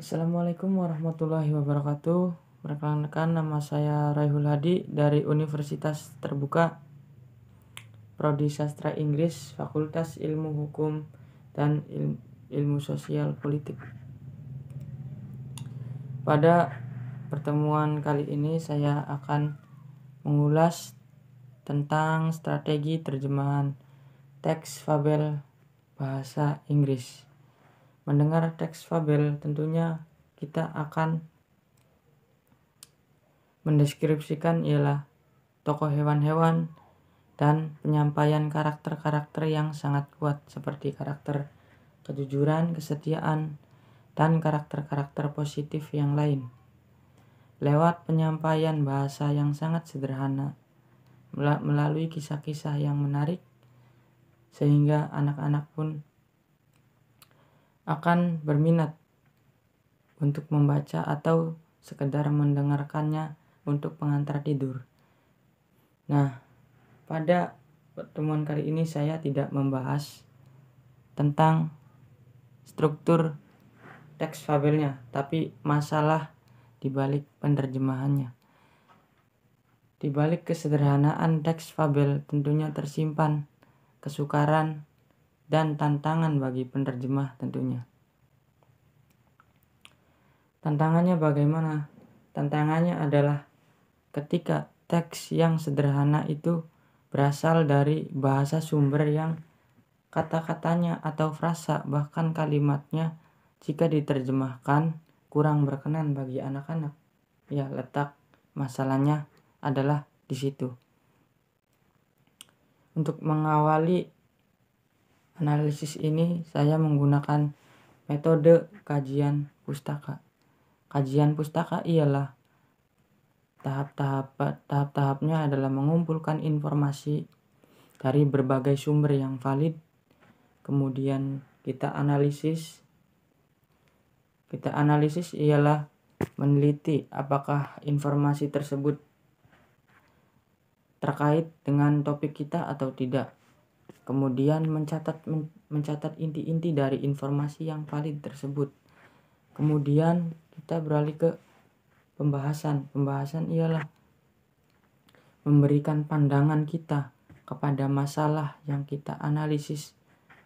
Assalamualaikum warahmatullahi wabarakatuh. Perkenalkan, nama saya Raihul Hadi dari Universitas Terbuka, Prodi Sastra Inggris, Fakultas Ilmu Hukum dan Ilmu Sosial Politik. Pada pertemuan kali ini saya akan mengulas tentang strategi terjemahan teks fabel bahasa Inggris. Mendengar teks fabel, tentunya kita akan mendeskripsikan ialah tokoh hewan-hewan dan penyampaian karakter-karakter yang sangat kuat seperti karakter kejujuran, kesetiaan, dan karakter-karakter positif yang lain. Lewat penyampaian bahasa yang sangat sederhana, melalui kisah-kisah yang menarik, sehingga anak-anak pun akan berminat untuk membaca atau sekedar mendengarkannya untuk pengantar tidur. Nah, pada pertemuan kali ini saya tidak membahas tentang struktur teks fabelnya, tapi masalah di balik penerjemahannya. Di balik kesederhanaan teks fabel tentunya tersimpan kesukaran dan tantangan bagi penerjemah tentunya. Tantangannya bagaimana? Tantangannya adalah ketika teks yang sederhana itu berasal dari bahasa sumber yang kata-katanya atau frasa bahkan kalimatnya jika diterjemahkan kurang berkenan bagi anak-anak. Ya, letak masalahnya adalah di situ. Untuk mengawali analisis ini, saya menggunakan metode kajian pustaka. Kajian pustaka ialah tahap-tahapnya adalah mengumpulkan informasi dari berbagai sumber yang valid, kemudian kita analisis ialah meneliti apakah informasi tersebut terkait dengan topik kita atau tidak. Kemudian mencatat inti-inti dari informasi yang valid tersebut. Kemudian kita beralih ke pembahasan. Pembahasan ialah memberikan pandangan kita kepada masalah yang kita analisis.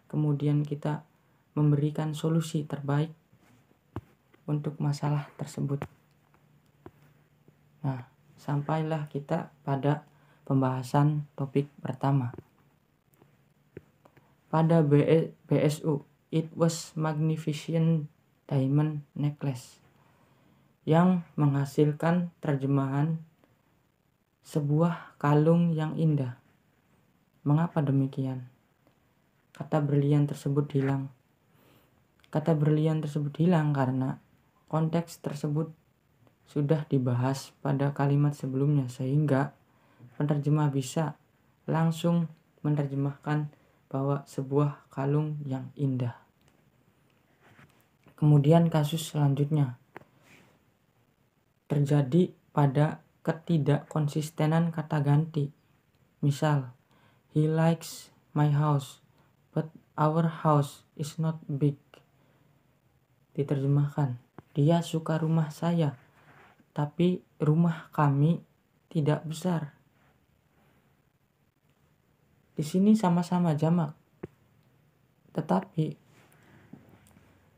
Kemudian kita memberikan solusi terbaik untuk masalah tersebut. Nah, sampailah kita pada pembahasan topik pertama. Pada BSU, it was magnificent diamond necklace, yang menghasilkan terjemahan sebuah kalung yang indah. Mengapa demikian? Kata berlian tersebut hilang karena konteks tersebut sudah dibahas pada kalimat sebelumnya, sehingga penerjemah bisa langsung menerjemahkan bahwa sebuah kalung yang indah. Kemudian kasus selanjutnya terjadi pada ketidakkonsistenan kata ganti. Misal, he likes my house, but our house is not big. Diterjemahkan, dia suka rumah saya, tapi rumah kami tidak besar. Di sini sama-sama jamak, tetapi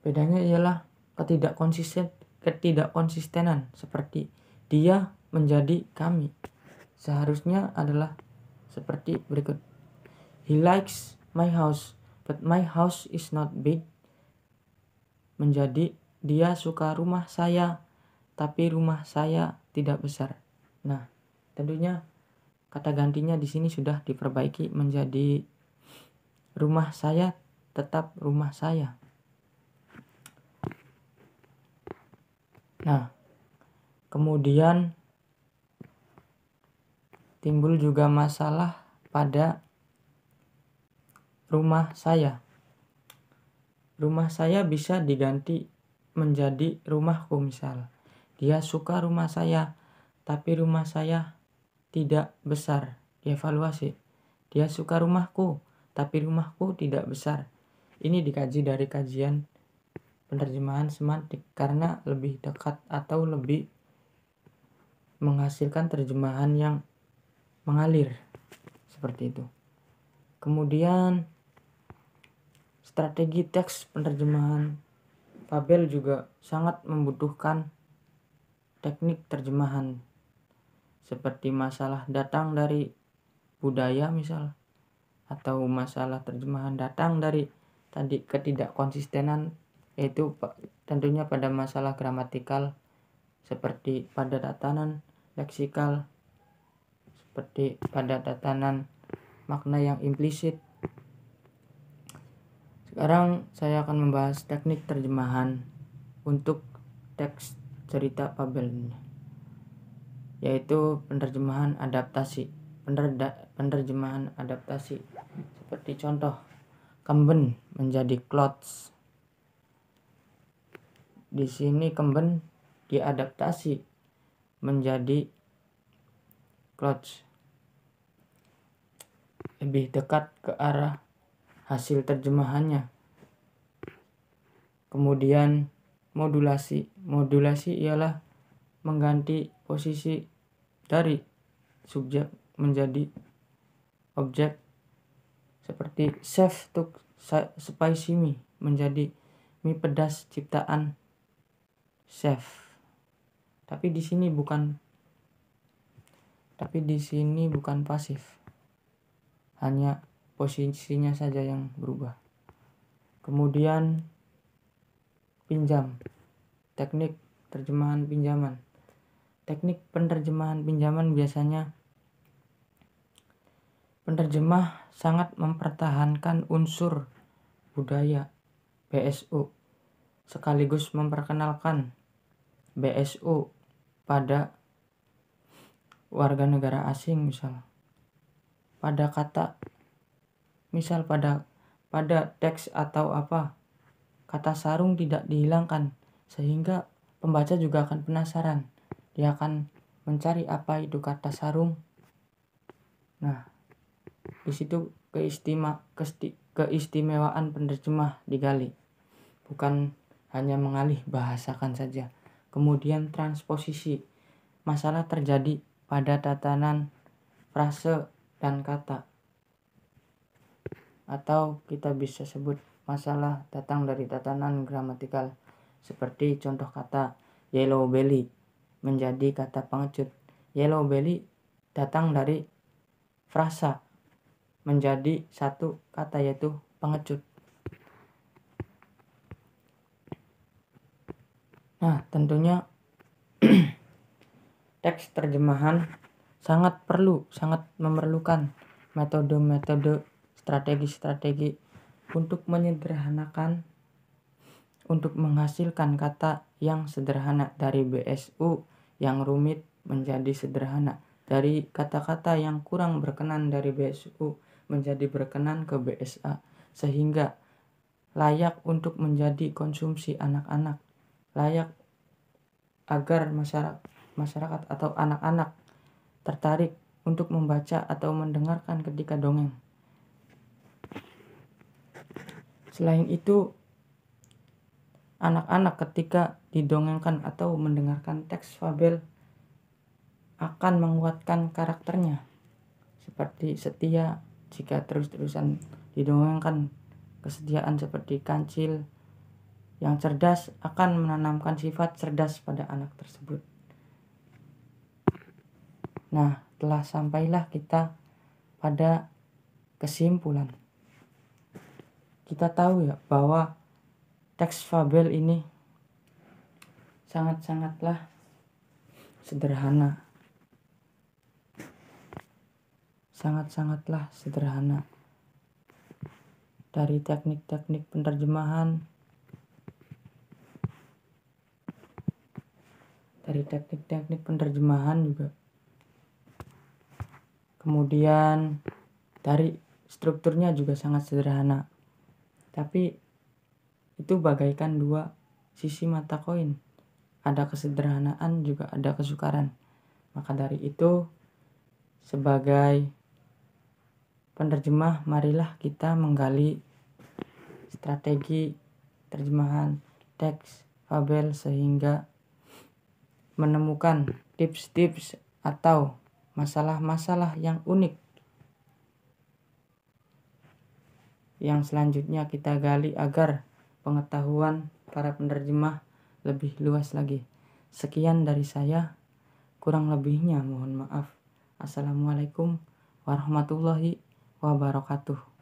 bedanya ialah ketidakkonsistenan, seperti dia menjadi kami. Seharusnya adalah seperti berikut. He likes my house, but my house is not big. Menjadi dia suka rumah saya, tapi rumah saya tidak besar. Nah, tentunya kata gantinya di sini sudah diperbaiki menjadi rumah saya tetap rumah saya. Nah, kemudian timbul juga masalah pada rumah saya. Rumah saya bisa diganti menjadi rumahku misal. Dia suka rumah saya, tapi rumah saya tidak besar. Dievaluasi. Dia suka rumahku, tapi rumahku tidak besar. Ini dikaji dari kajian penerjemahan semantik karena lebih dekat atau lebih menghasilkan terjemahan yang mengalir seperti itu. Kemudian strategi teks penerjemahan fabel juga sangat membutuhkan teknik terjemahan seperti masalah datang dari budaya misal, atau masalah terjemahan datang dari tadi ketidakkonsistenan, yaitu tentunya pada masalah gramatikal seperti pada tatanan leksikal, seperti pada tatanan makna yang implisit. Sekarang saya akan membahas teknik terjemahan untuk teks cerita fabel, yaitu penerjemahan adaptasi. Penerjemahan adaptasi seperti contoh Kemben menjadi Clothes. Di sini Kemben diadaptasi menjadi Clothes, lebih dekat ke arah hasil terjemahannya. Kemudian modulasi ialah mengganti posisi dari subjek menjadi objek, seperti chef took spicy mie menjadi mie pedas ciptaan chef. Tapi di sini bukan pasif, hanya posisinya saja yang berubah. Kemudian pinjam, teknik terjemahan pinjaman. Teknik penerjemahan pinjaman biasanya penerjemah sangat mempertahankan unsur budaya BSU sekaligus memperkenalkan BSU pada warga negara asing, misal pada teks atau kata sarung tidak dihilangkan, sehingga pembaca juga akan penasaran. Dia akan mencari apa itu kata sarung. Nah, di situ keistimewaan penerjemah digali, bukan hanya mengalih bahasakan saja. Kemudian transposisi, masalah terjadi pada tatanan frase dan kata, atau kita bisa sebut masalah datang dari tatanan gramatikal, seperti contoh kata yellow belly menjadi kata pengecut. Yellow belly datang dari frasa menjadi satu kata, yaitu pengecut. Nah, tentunya teks terjemahan sangat memerlukan metode-metode, strategi-strategi untuk menyederhanakan, untuk menghasilkan kata yang sederhana dari BSU yang rumit menjadi sederhana, dari kata-kata yang kurang berkenan dari BSU menjadi berkenan ke BSA, sehingga layak untuk menjadi konsumsi anak-anak, layak agar masyarakat atau anak-anak tertarik untuk membaca atau mendengarkan ketika dongeng. Selain itu, anak-anak ketika didongengkan atau mendengarkan teks fabel akan menguatkan karakternya, seperti setia jika terus-terusan didongengkan. Kesetiaan seperti kancil yang cerdas akan menanamkan sifat cerdas pada anak tersebut. Nah, sampailah kita pada kesimpulan. Kita tahu ya bahwa teks fabel ini sangat-sangatlah sederhana. Sangat-sangatlah sederhana. Dari teknik-teknik penerjemahan, juga. Kemudian dari strukturnya juga sangat sederhana. Tapi itu bagaikan dua sisi mata koin. Ada kesederhanaan, juga ada kesukaran. Maka dari itu, sebagai penerjemah, marilah kita menggali strategi terjemahan, teks fabel sehingga menemukan tips-tips atau masalah-masalah yang unik yang selanjutnya kita gali agar pengetahuan para penerjemah lebih luas lagi. Sekian dari saya, kurang lebihnya mohon maaf. Assalamualaikum warahmatullahi wabarakatuh.